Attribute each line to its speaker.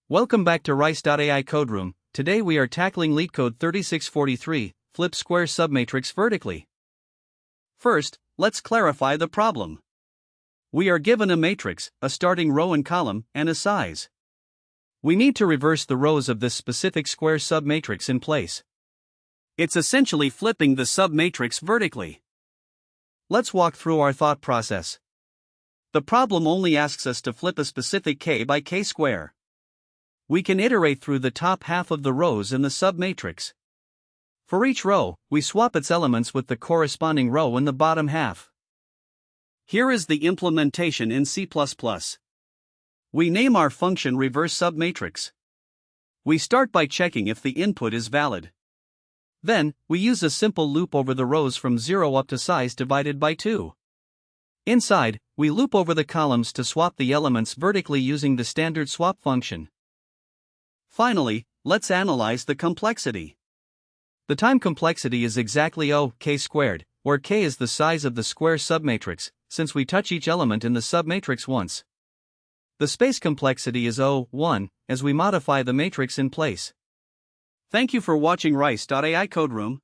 Speaker 1: Welcome back to Rice.AI Code Room. Today we are tackling LeetCode 3643, flip square submatrix vertically. First, let's clarify the problem. We are given a matrix, a starting row and column, and a size. We need to reverse the rows of this specific square submatrix in place. It's essentially flipping the submatrix vertically. Let's walk through our thought process. The problem only asks us to flip a specific k by k square. We can iterate through the top half of the rows in the submatrix. For each row, we swap its elements with the corresponding row in the bottom half. Here is the implementation in C++. We name our function reverse submatrix. We start by checking if the input is valid. Then, we use a simple loop over the rows from 0 up to size divided by 2. Inside, we loop over the columns to swap the elements vertically using the standard swap function. Finally, let's analyze the complexity. The time complexity is exactly k squared, where k is the size of the square submatrix, since we touch each element in the submatrix once. The space complexity is 1, as we modify the matrix in place. Thank you for watching Rice.AI Code Room.